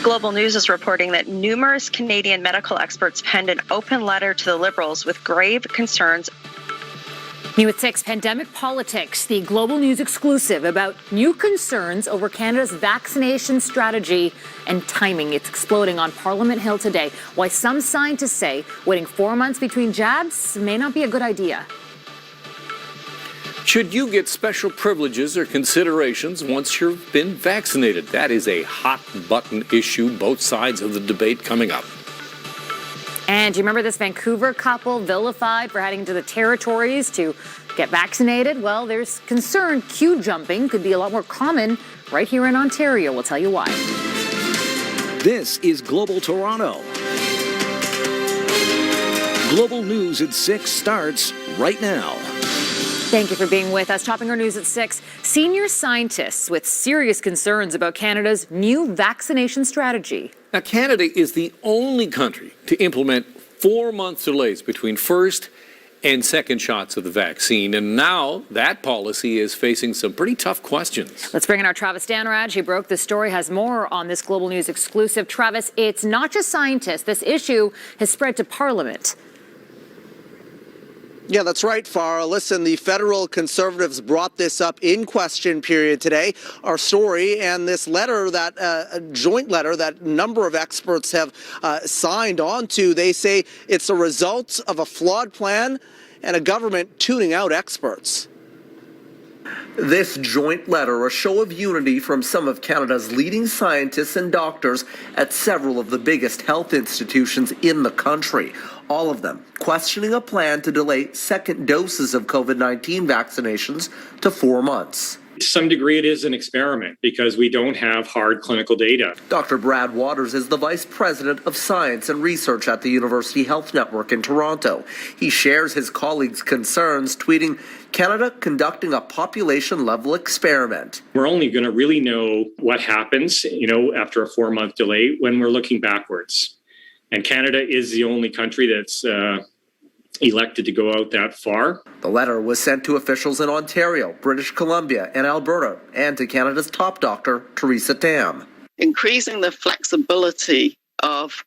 Global News is reporting that numerous Canadian medical experts penned an open letter to the Liberals with grave concerns. New at 6, pandemic politics, the Global News exclusive about new concerns over Canada's vaccination strategy and timing. It's exploding on Parliament Hill today. Why some scientists say waiting 4 months between jabs may not be a good idea. Should you get special privileges or considerations once you've been vaccinated? That is a hot-button issue, both sides of the debate coming up. And do you remember this Vancouver couple vilified for heading to the territories to get vaccinated? Well, there's concern queue jumping could be a lot more common right here in Ontario. We'll tell you why. This is Global Toronto. Global News at 6 starts right now. Thank you for being with us. Topping our news at 6, senior scientists with serious concerns about Canada's new vaccination strategy. Now, Canada is the only country to implement 4-month delays between first and second shots of the vaccine. And now that policy is facing some pretty tough questions. Let's bring in our Travis Danraj. He broke the story, has more on this Global News exclusive. Travis, it's not just scientists. This issue has spread to Parliament. Yeah, that's right, Farah. Listen, the federal Conservatives brought this up in question period today. Our story and this letter, that a joint letter that a number of experts have signed on to, they say it's a result of a flawed plan and a government tuning out experts. This joint letter, a show of unity from some of Canada's leading scientists and doctors at several of the biggest health institutions in the country. All of them questioning a plan to delay second doses of COVID-19 vaccinations to 4 months. To some degree, it is an experiment because we don't have hard clinical data. Dr. Brad Waters is the Vice President of Science and Research at the University Health Network in Toronto. He shares his colleagues' concerns, tweeting, "Canada conducting a population-level experiment." We're only going to really know what happens, after a 4-month delay when we're looking backwards. And Canada is the only country that's elected to go out that far. The letter was sent to officials in Ontario, British Columbia, and Alberta, and to Canada's top doctor, Theresa Tam. Increasing the flexibility of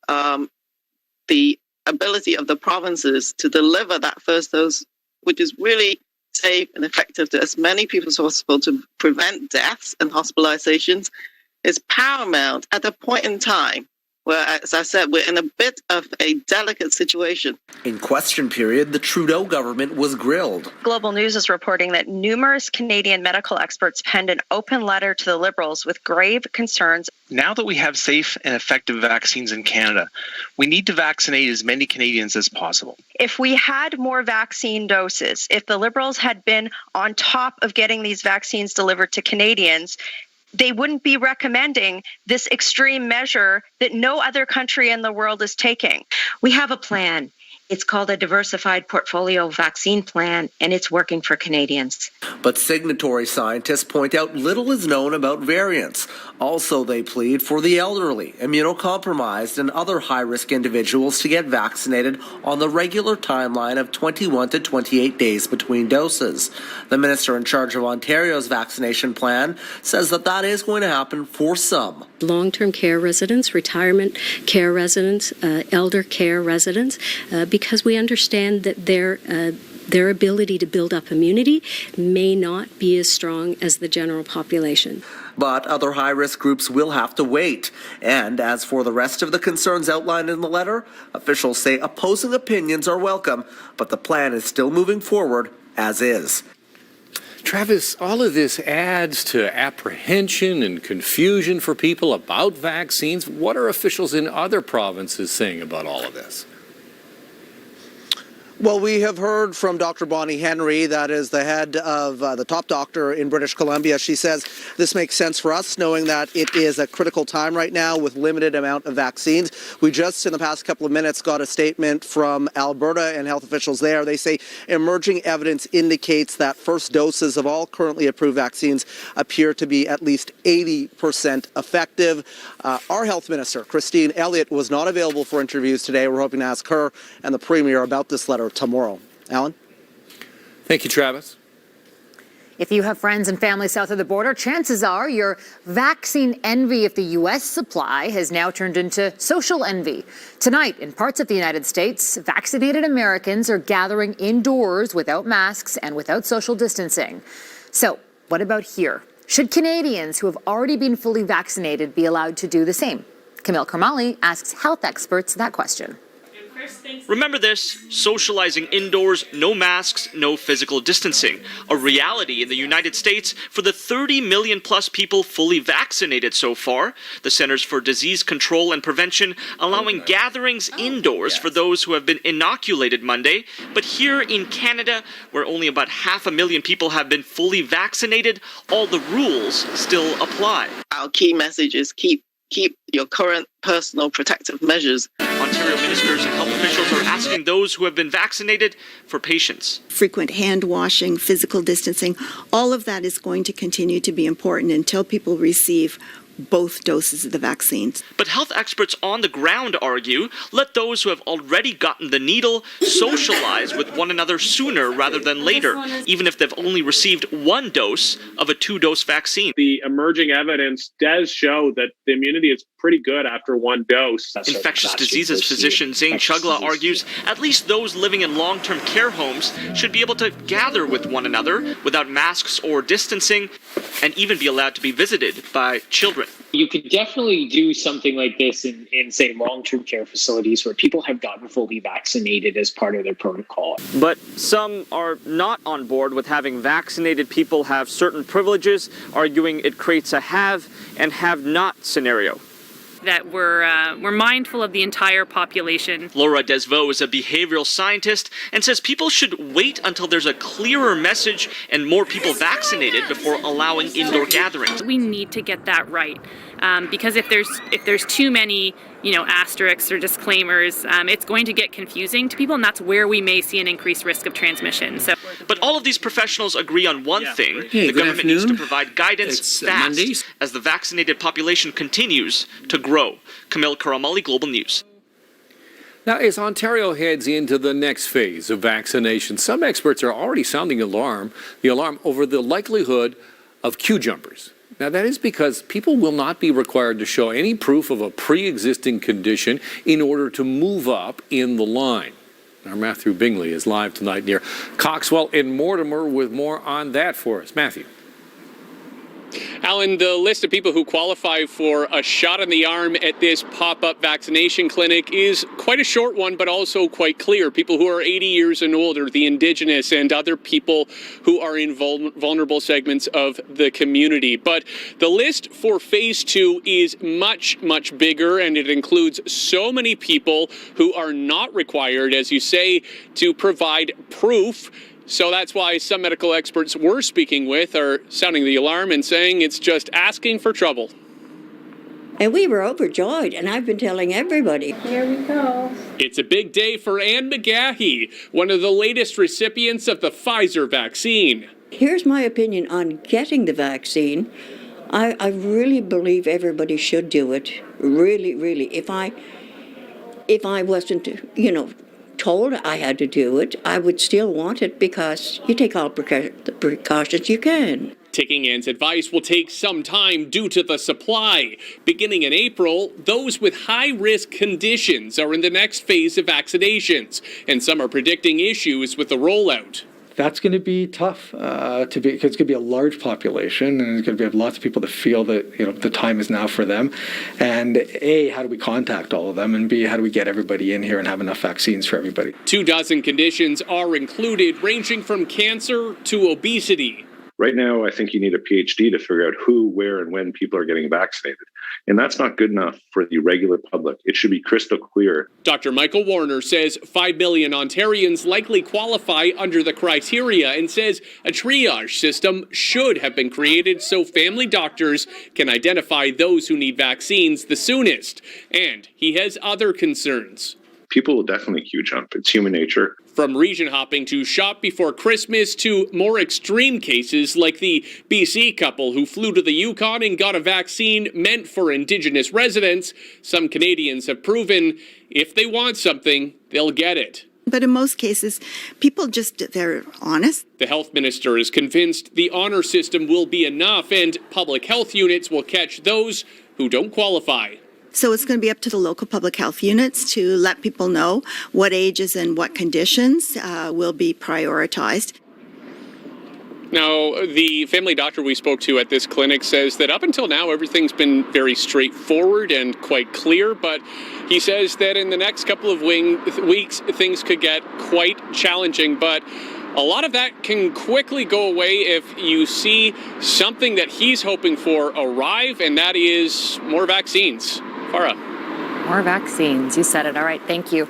the ability of the provinces to deliver that first dose, which is really safe and effective to as many people as possible to prevent deaths and hospitalizations, is paramount at a point in time where, as I said, we're in a bit of a delicate situation. In question period, the Trudeau government was grilled. Global News is reporting that numerous Canadian medical experts penned an open letter to the Liberals with grave concerns. Now that we have safe and effective vaccines in Canada, we need to vaccinate as many Canadians as possible. If we had more vaccine doses, if the Liberals had been on top of getting these vaccines delivered to Canadians, they wouldn't be recommending this extreme measure that no other country in the world is taking. We have a plan. It's called a diversified portfolio vaccine plan, and it's working for Canadians. But signatory scientists point out little is known about variants. Also, they plead for the elderly, immunocompromised, and other high-risk individuals to get vaccinated on the regular timeline of 21 to 28 days between doses. The minister in charge of Ontario's vaccination plan says that is going to happen for some. Long-term care residents, retirement care residents, elder care residents, because we understand that their ability to build up immunity may not be as strong as the general population. But other high-risk groups will have to wait. And as for the rest of the concerns outlined in the letter, officials say opposing opinions are welcome, but the plan is still moving forward as is. Travis, all of this adds to apprehension and confusion for people about vaccines. What are officials in other provinces saying about all of this? Well, we have heard from Dr. Bonnie Henry, that is the head of the top doctor in British Columbia. She says this makes sense for us, knowing that it is a critical time right now with limited amount of vaccines. We just, in the past couple of minutes, got a statement from Alberta and health officials there. They say emerging evidence indicates that first doses of all currently approved vaccines appear to be at least 80% effective. Our health minister, Christine Elliott, was not available for interviews today. We're hoping to ask her and the Premier about this letter tomorrow. Alan? Thank you, Travis. If you have friends and family south of the border, chances are your vaccine envy of the U.S. supply has now turned into social envy. Tonight, in parts of the United States, vaccinated Americans are gathering indoors without masks and without social distancing. So, what about here? Should Canadians who have already been fully vaccinated be allowed to do the same? Camille Karmali asks health experts that question. Remember this, socializing indoors, no masks, no physical distancing. A reality in the United States for the 30 million plus people fully vaccinated so far. The Centers for Disease Control and Prevention allowing gatherings indoors for those who have been inoculated Monday. But here in Canada, where only about 500,000 people have been fully vaccinated, all the rules still apply. Our key message is keep your current personal protective measures. Ontario ministers and health officials are asking those who have been vaccinated for patience. Frequent hand washing, physical distancing, all of that is going to continue to be important until people receive both doses of the vaccines. But health experts on the ground argue, let those who have already gotten the needle socialize with one another sooner rather than later, even if they've only received one dose of a 2-dose vaccine. The emerging evidence does show that the immunity is pretty good after one dose. Infectious diseases physician Zane Chugla argues at least those living in long-term care homes should be able to gather with one another without masks or distancing and even be allowed to be visited by children. You could definitely do something like this in say, long-term care facilities where people have gotten fully vaccinated as part of their protocol. But some are not on board with having vaccinated people have certain privileges, arguing it creates a have and have not scenario. That we're mindful of the entire population. Laura Desvaux is a behavioral scientist and says people should wait until there's a clearer message and more people vaccinated before allowing indoor gatherings. We need to get that right because if there's too many asterisks or disclaimers, it's going to get confusing to people, and that's where we may see an increased risk of transmission. But all of these professionals agree on one thing: the government needs to provide guidance fast as the vaccinated population continues to grow. Camille Karmali, Global News. Now, as Ontario heads into the next phase of vaccination, some experts are already sounding the alarm over the likelihood of queue jumpers. Now, that is because people will not be required to show any proof of a pre-existing condition in order to move up in the line. Our Matthew Bingley is live tonight near Coxwell in Mortimer with more on that for us. Matthew. Alan, the list of people who qualify for a shot in the arm at this pop-up vaccination clinic is quite a short one, but also quite clear. People who are 80 years and older, the Indigenous, and other people who are in vulnerable segments of the community. But the list for phase 2 is much, much bigger, and it includes so many people who are not required, as you say, to provide proof. So that's why some medical experts we're speaking with are sounding the alarm and saying it's just asking for trouble. And we were overjoyed, and I've been telling everybody. Here we go. It's a big day for Anne McGahey, one of the latest recipients of the Pfizer vaccine. Here's my opinion on getting the vaccine. I really believe everybody should do it. Really, really. If I wasn't, told I had to do it, I would still want it because you take all the precautions you can. Taking Anne's advice will take some time due to the supply. Beginning in April, those with high-risk conditions are in the next phase of vaccinations, and some are predicting issues with the rollout. That's going to be tough because it's going to be a large population, and it's going to be lots of people that feel that the time is now for them. And A, how do we contact all of them? And B, how do we get everybody in here and have enough vaccines for everybody? 24 conditions are included, ranging from cancer to obesity. Right now, I think you need a PhD to figure out who, where, and when people are getting vaccinated. And that's not good enough for the regular public. It should be crystal clear. Dr. Michael Warner says 5 million Ontarians likely qualify under the criteria and says a triage system should have been created so family doctors can identify those who need vaccines the soonest. And he has other concerns. People will definitely queue jump. It's human nature. From region hopping to shop before Christmas to more extreme cases like the BC couple who flew to the Yukon and got a vaccine meant for Indigenous residents, some Canadians have proven if they want something, they'll get it. But in most cases, people they're honest. The health minister is convinced the honor system will be enough and public health units will catch those who don't qualify. So it's going to be up to the local public health units to let people know what ages and what conditions will be prioritized. Now, the family doctor we spoke to at this clinic says that up until now, everything's been very straightforward and quite clear, but he says that in the next couple of weeks, things could get quite challenging, but a lot of that can quickly go away if you see something that he's hoping for arrive, and that is more vaccines. Farah. More vaccines. You said it. All right. Thank you.